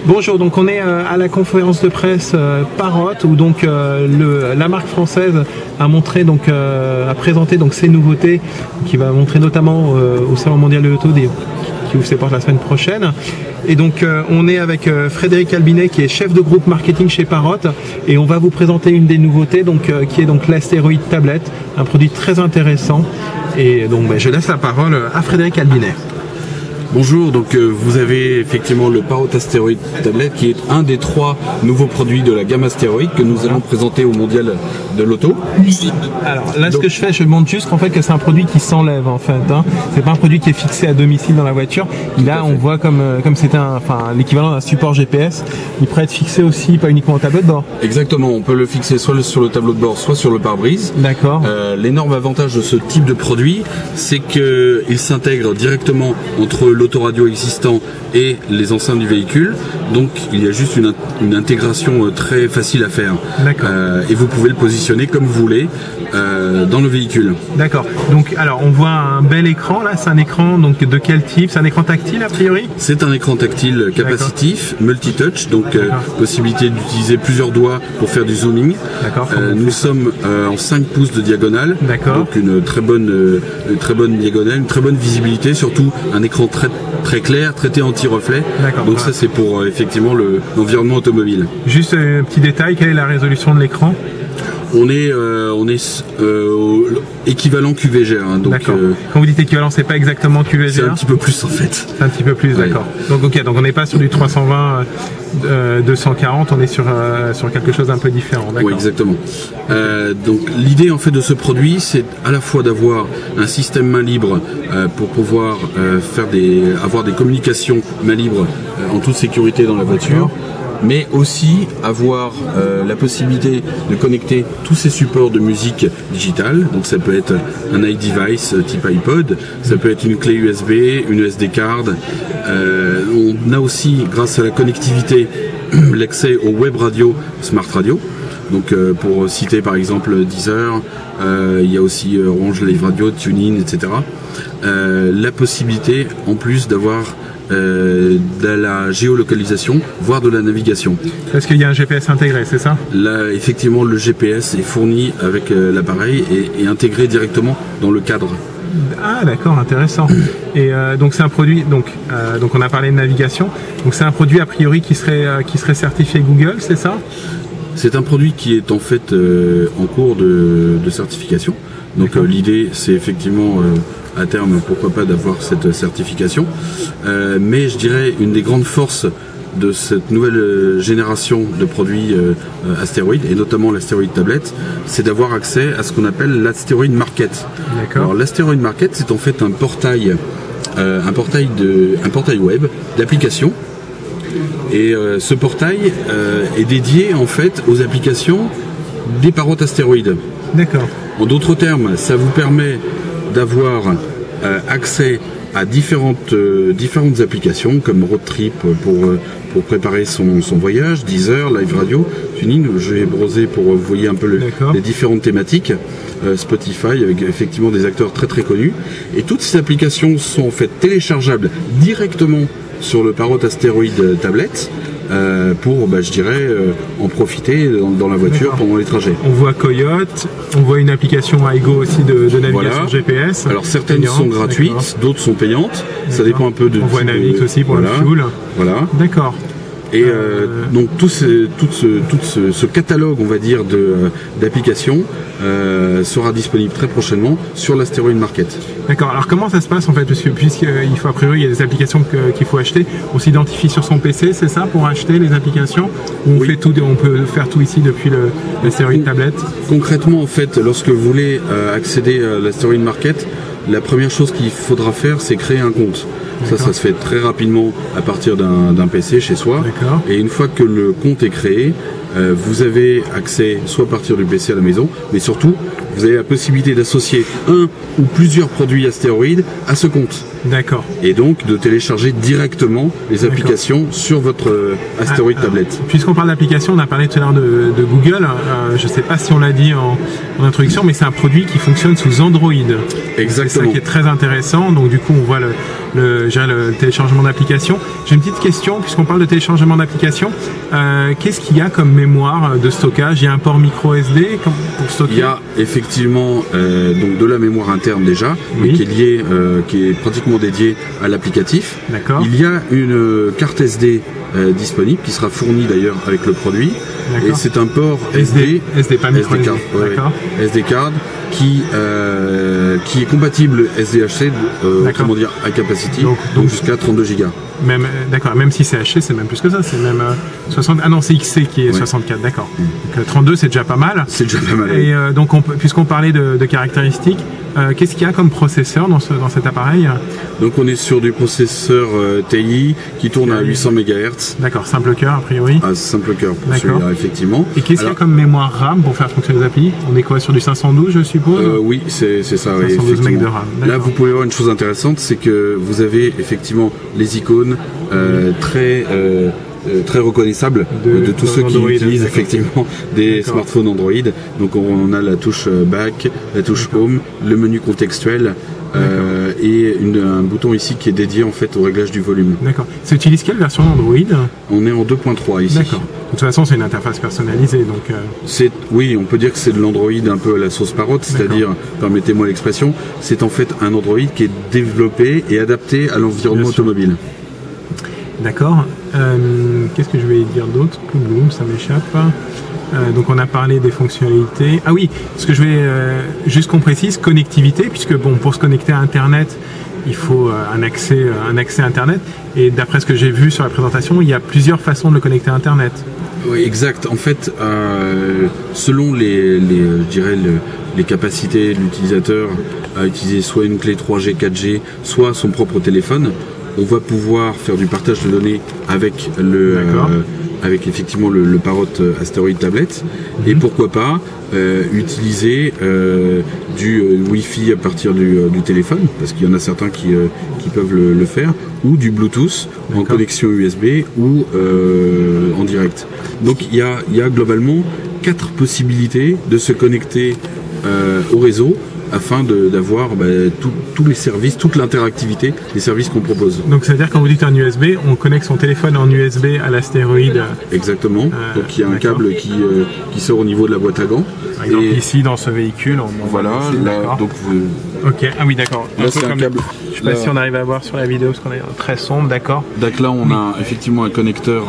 Bonjour, donc on est à la conférence de presse Parrot où donc la marque française a montré a présenté donc ses nouveautés, qui va montrer notamment au Salon mondial de l'auto qui ouvre ses portes la semaine prochaine. Et donc on est avec Frédéric Albinet qui est chef de groupe marketing chez Parrot et on va vous présenter une des nouveautés qui est donc l'Astéroïde tablette, un produit très intéressant. Et donc je laisse la parole à Frédéric Albinet. Bonjour, donc vous avez effectivement le Parrot Astéroïde tablette qui est un des 3 nouveaux produits de la gamme Astéroïde que nous allons présenter au mondial de l'auto. Alors là, ce que je fais, je montre juste qu'en fait que c'est un produit qui s'enlève en fait. C'est pas un produit qui est fixé à domicile dans la voiture. Là, on voit comme c'était l'équivalent d'un support GPS. Il pourrait être fixé aussi, pas uniquement au tableau de bord. Exactement, on peut le fixer soit sur le tableau de bord, soit sur le pare-brise. D'accord. L'énorme avantage de ce type de produit, c'est qu'il s'intègre directement entre l'autoradio existant et les enceintes du véhicule, donc il y a juste une intégration très facile à faire. Et vous pouvez le positionner comme vous voulez dans le véhicule. D'accord. Donc alors on voit un bel écran là, c'est un écran donc de quel type? C'est un écran tactile a priori? C'est un écran tactile capacitif, multi-touch, donc possibilité d'utiliser plusieurs doigts pour faire du zooming. Nous sommes en 5 pouces de diagonale, donc une très bonne diagonale, une très bonne visibilité, surtout un écran très clair, traité anti-reflet. Donc ça c'est pour effectivement l'environnement automobile. Juste un petit détail, quelle est la résolution de l'écran? On est équivalent QVGA. Quand vous dites équivalent, c'est pas exactement QVGA? C'est un petit peu plus en fait. C'est un petit peu plus, d'accord. Donc donc on n'est pas sur du 320 240, on est sur quelque chose d'un peu différent. Oui, exactement. Donc l'idée en fait de ce produit, c'est à la fois d'avoir un système main libre pour pouvoir avoir des communications main libre en toute sécurité dans la voiture, mais aussi avoir la possibilité de connecter tous ces supports de musique digitale. Donc ça peut être un iDevice type iPod, ça peut être une clé USB, une SD card. On a aussi, grâce à la connectivité, l'accès au web radio, smart radio. Donc pour citer par exemple Deezer, il y a aussi Orange Live Radio, TuneIn, etc. La possibilité en plus d'avoir de la géolocalisation, voire de la navigation. Parce qu'il y a un GPS intégré, c'est ça? Là, effectivement, le GPS est fourni avec l'appareil et intégré directement dans le cadre. Ah d'accord, intéressant. Et donc c'est un produit, donc on a parlé de navigation, donc c'est un produit a priori qui serait certifié Google, c'est ça? C'est un produit qui est en fait en cours de certification. Donc l'idée c'est effectivement à terme pourquoi pas d'avoir cette certification. Mais je dirais une des grandes forces de cette nouvelle génération de produits Astéroïde, et notamment l'Astéroïde tablette, c'est d'avoir accès à ce qu'on appelle l'Astéroïde Market. Alors l'Astéroïde Market, c'est en fait un portail web d'applications. Et ce portail est dédié en fait aux applications des Parrot Astéroïde. D'accord. En d'autres termes, ça vous permet d'avoir accès à différentes applications comme Road Trip pour préparer son voyage, Deezer, Live Radio, TuneIn. Je vais browser pour vous voyez un peu les différentes thématiques, Spotify avec effectivement des acteurs très très connus. Et toutes ces applications sont en fait téléchargeables directement sur le Parrot Astéroïde tablette pour, je dirais, en profiter dans la voiture pendant les trajets. On voit Coyote, on voit une application iGo aussi de navigation GPS. Alors certaines sont gratuites, d'autres sont payantes. Ça dépend un peu de. On voit Navix aussi pour le fuel. Voilà. D'accord. Et donc tout ce catalogue, on va dire, d'applications sera disponible très prochainement sur l'Astéroïde Market. D'accord. Alors comment ça se passe en fait? Puisqu'il faut a priori il y a des applications qu'il faut acheter. On s'identifie sur son PC, c'est ça, pour acheter les applications? Ou on fait tout, on peut faire tout ici depuis l'Astéroïde tablette? Concrètement, en fait, lorsque vous voulez accéder à l'Astéroïde Market, la première chose qu'il faudra faire, c'est créer un compte. Ça se fait très rapidement à partir d'un PC chez soi. Et une fois que le compte est créé, vous avez accès soit à partir du PC à la maison, mais surtout vous avez la possibilité d'associer un ou plusieurs produits Astéroïdes à ce compte. D'accord. Et donc de télécharger directement les applications sur votre Astéroïde tablette. Puisqu'on parle d'applications, on a parlé tout à l'heure de Google. Je ne sais pas si on l'a dit en introduction, mais c'est un produit qui fonctionne sous Android. Exactement. C'est ça qui est très intéressant. Donc du coup, on voit le téléchargement d'applications. J'ai une petite question, puisqu'on parle de téléchargement d'applications. Qu'est-ce qu'il y a comme mémoire de stockage? Il y a un port micro SD pour stocker? Il y a effectivement donc de la mémoire interne déjà, oui, mais qui est liée, qui est pratiquement dédiée à l'applicatif. D'accord. Il y a une carte SD disponible qui sera fournie d'ailleurs avec le produit. Et c'est un port SD pas micro SD. D'accord. SD card qui est compatible SDHC, autrement dire high capacity, donc jusqu'à 32 Go. D'accord, même si c'est HC, c'est même plus que ça, c'est même 60. Ah non, c'est XC qui est 64, d'accord. Donc 32, c'est déjà pas mal. C'est déjà pas mal. Et donc, puisqu'on parlait de caractéristiques, qu'est-ce qu'il y a comme processeur dans cet appareil? Donc on est sur du processeur TI qui tourne à 800 MHz. D'accord, simple cœur a priori. Ah, simple cœur pour celui-là, effectivement. Et qu'est-ce qu'il y a comme mémoire RAM pour faire fonctionner les applis? On est quoi, sur du 512, je suppose? Oui, c'est ça. 512 MB de RAM. Là, vous pouvez voir une chose intéressante, c'est que vous avez effectivement les icônes très reconnaissables de tous ceux qui utilisent effectivement des smartphones Android. Donc on a la touche Back, la touche Home, le menu contextuel et un bouton ici qui est dédié en fait au réglage du volume. D'accord. Ça utilise quelle version d'Android? On est en 2.3 ici. D'accord. De toute façon, c'est une interface personnalisée, donc. Oui, on peut dire que c'est de l'Android un peu à la sauce Parrot, c'est-à-dire, permettez-moi l'expression, c'est en fait un Android qui est développé et adapté à l'environnement automobile. D'accord. Qu'est-ce que je vais dire d'autre? Boum, ça m'échappe. Donc on a parlé des fonctionnalités. Ah oui, ce que je vais juste qu'on précise, connectivité, puisque bon, pour se connecter à Internet, il faut un accès à Internet. Et d'après ce que j'ai vu sur la présentation, il y a plusieurs façons de le connecter à Internet. Oui, exact. En fait, selon je dirais les capacités de l'utilisateur à utiliser soit une clé 3G, 4G, soit son propre téléphone, on va pouvoir faire du partage de données avec avec effectivement le Parrot Astéroïde tablette, et pourquoi pas utiliser du Wi-Fi à partir du téléphone, parce qu'il y en a certains qui peuvent le faire, ou du Bluetooth en connexion USB ou en direct. Donc il y a globalement 4 possibilités de se connecter au réseau afin d'avoir tous les services, toute l'interactivité des services qu'on propose. Donc ça veut dire quand vous dites un USB, on connecte son téléphone en USB à l'astéroïde. Exactement. Donc il y a un câble qui sort au niveau de la boîte à gants. Par exemple ici dans ce véhicule. Voilà. Là, donc ok. Ah oui, d'accord. Là c'est un câble. Je sais pas si on arrive à voir sur la vidéo parce qu'on est très sombre, d'accord. Donc là on a effectivement un connecteur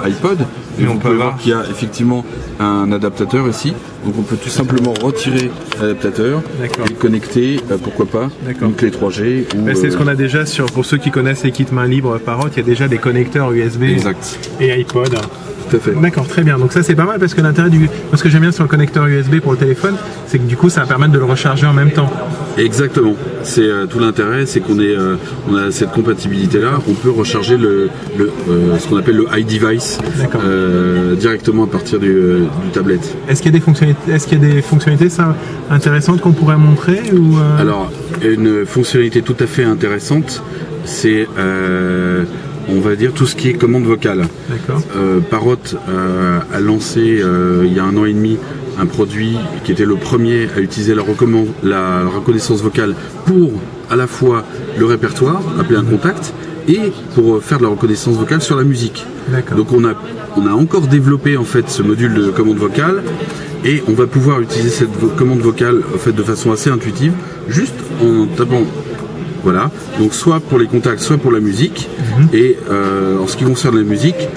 iPod. Et on peut voir qu'il y a effectivement un adaptateur ici. Donc on peut tout simplement retirer l'adaptateur et connecter, pourquoi pas, une clé 3G. C'est ce qu'on a déjà pour ceux qui connaissent les kits main libre Parrot, il y a déjà des connecteurs USB et iPod. Tout à fait. D'accord, très bien. Donc ça c'est pas mal parce que l'intérêt ce que j'aime bien sur le connecteur USB pour le téléphone, c'est que du coup ça va permettre de le recharger en même temps. Exactement. C'est tout l'intérêt, c'est qu'on on a cette compatibilité là. On peut recharger ce qu'on appelle le iDevice directement à partir du tablette. Est-ce qu'il y a des fonctionnalités intéressantes qu'on pourrait montrer ou Alors une fonctionnalité tout à fait intéressante, c'est on va dire tout ce qui est commande vocale. Parrot a lancé il y a 1 an et demi un produit qui était le premier à utiliser la reconnaissance vocale pour à la fois le répertoire, appeler un contact, et pour faire de la reconnaissance vocale sur la musique. Donc on a encore développé en fait ce module de commande vocale, et on va pouvoir utiliser cette commande vocale en fait de façon assez intuitive, juste en tapant. Voilà, donc soit pour les contacts, soit pour la musique. Et en ce qui concerne la musique,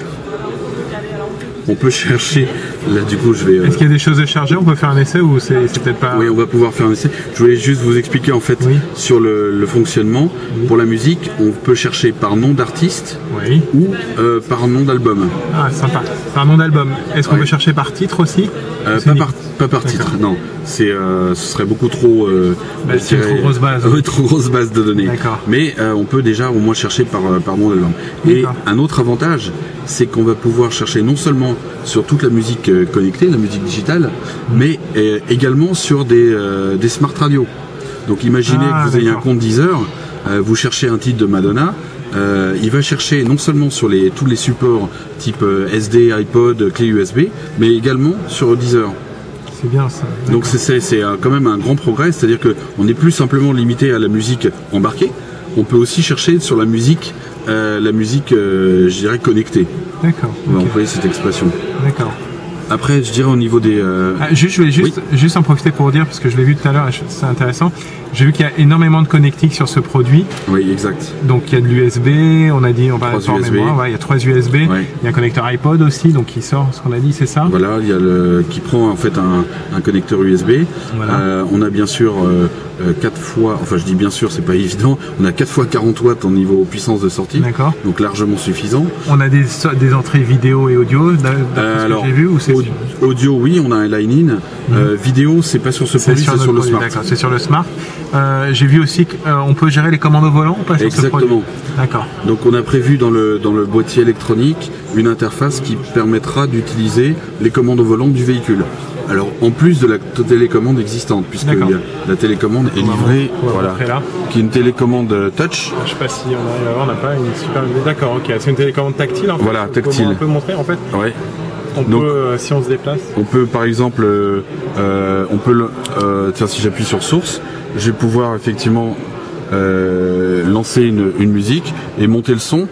on peut chercher Là du coup je vais... Est-ce qu'il y a des choses à charger? On peut faire un essai ou c'est peut-être pas... Oui, on va pouvoir faire un essai. Je voulais juste vous expliquer en fait sur le fonctionnement. Pour la musique, on peut chercher par nom d'artiste ou par nom d'album. Ah, sympa. Par nom d'album. Est-ce qu'on peut chercher par titre aussi? Pas par titre, non. Ce serait beaucoup trop... c'est une trop grosse base. Trop grosse base de données. Mais on peut déjà au moins chercher par nom d'album. Et un autre avantage, c'est qu'on va pouvoir chercher non seulement sur toute la musique connectée, la musique digitale, mais également sur des smart radios. Donc imaginez que vous ayez un compte Deezer, vous cherchez un titre de Madonna, il va chercher non seulement sur tous les supports type SD, iPod, clé USB, mais également sur Deezer. C'est bien ça. Donc c'est quand même un grand progrès, c'est-à-dire qu'on n'est plus simplement limité à la musique embarquée, on peut aussi chercher sur la musique, je dirais, connectée. D'accord. On va employer cette expression. D'accord. Après, je dirais au niveau des... je voulais juste en profiter pour dire, parce que je l'ai vu tout à l'heure, c'est intéressant, j'ai vu qu'il y a énormément de connectiques sur ce produit. Oui, exact. Donc il y a de l'USB, on a dit, on va faire mémoire, il y a 3 USB, il y a un connecteur iPod aussi, donc qui sort, ce qu'on a dit, c'est ça? Voilà, il y a qui prend en fait un connecteur USB. Voilà. On a bien sûr 4 fois, enfin je dis bien sûr, c'est pas évident, on a 4 fois 40 watts en niveau puissance de sortie. D'accord. Donc largement suffisant. On a des entrées vidéo et audio, alors, j'ai vu, ou c'est audio, oui, on a un line-in. Vidéo, c'est pas sur ce produit, c'est sur le Smart. D'accord, c'est sur le Smart. J'ai vu aussi qu'on peut gérer les commandes au volant ou pas sur ce produit? Exactement. D'accord. Donc on a prévu dans le boîtier électronique une interface qui permettra d'utiliser les commandes au volant du véhicule. Alors en plus de la télécommande existante, puisque la télécommande est livrée, qui est une télécommande touch. Je sais pas si on n'a pas une super... D'accord, ok, c'est une télécommande tactile en fait. Voilà, tactile. On peut montrer en fait. Ouais. On peut, si on se déplace. On peut par exemple, tiens, si j'appuie sur source, je vais pouvoir effectivement lancer une musique et monter le son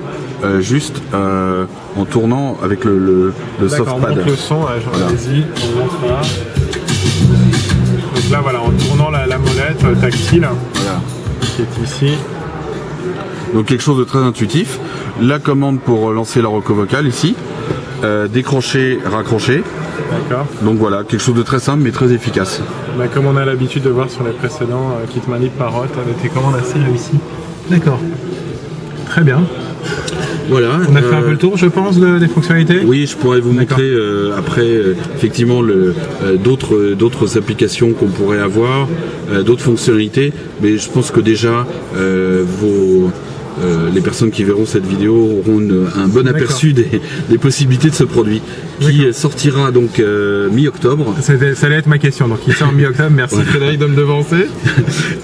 juste en tournant avec le softpad. On monte le son, allez-y, on montre là. Donc là voilà, en tournant la molette tactile qui est ici. Donc quelque chose de très intuitif. La commande pour lancer la reco vocale ici. Décrocher, raccrocher. D'accord. Donc voilà, quelque chose de très simple mais très efficace. Comme on a l'habitude de voir sur les précédents kit manip Parrot, avec des commandes assez réussies. D'accord. Très bien. Voilà. On a fait un peu le tour, je pense, des fonctionnalités. Oui, je pourrais vous montrer après effectivement d'autres applications qu'on pourrait avoir, d'autres fonctionnalités, mais je pense que déjà les personnes qui verront cette vidéo auront un bon aperçu des possibilités de ce produit qui sortira donc mi-octobre. Ça allait être ma question, donc il sort mi-octobre, merci Frédéric de me devancer.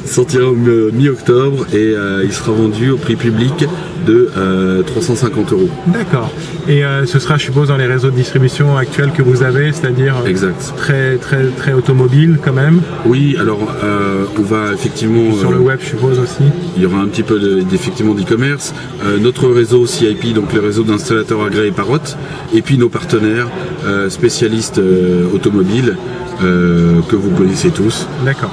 Sortira mi-octobre et il sera vendu au prix public de 350 €. D'accord. Et ce sera, je suppose, dans les réseaux de distribution actuels que vous avez, c'est-à-dire très automobile quand même. Oui, alors on va effectivement... Sur le web, je suppose aussi. Il y aura un petit peu d'effectivement d'e-commerce. Notre réseau CIP, donc le réseau d'installateurs agréés Parrot, et puis nos partenaires spécialistes automobiles que vous connaissez tous. D'accord.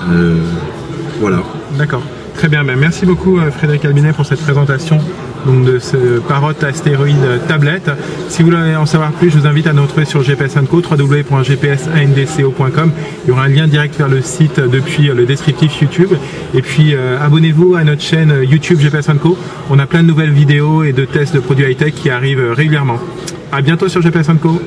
Voilà. D'accord. Très bien, merci beaucoup Frédéric Albinet pour cette présentation donc, de ce Parrot Astéroïde tablette. Si vous voulez en savoir plus, je vous invite à nous retrouver sur GPS & Co, www.gpsandco.com. Il y aura un lien direct vers le site depuis le descriptif YouTube. Et puis abonnez-vous à notre chaîne YouTube GPS & Co. On a plein de nouvelles vidéos et de tests de produits high-tech qui arrivent régulièrement. A bientôt sur GPS & Co.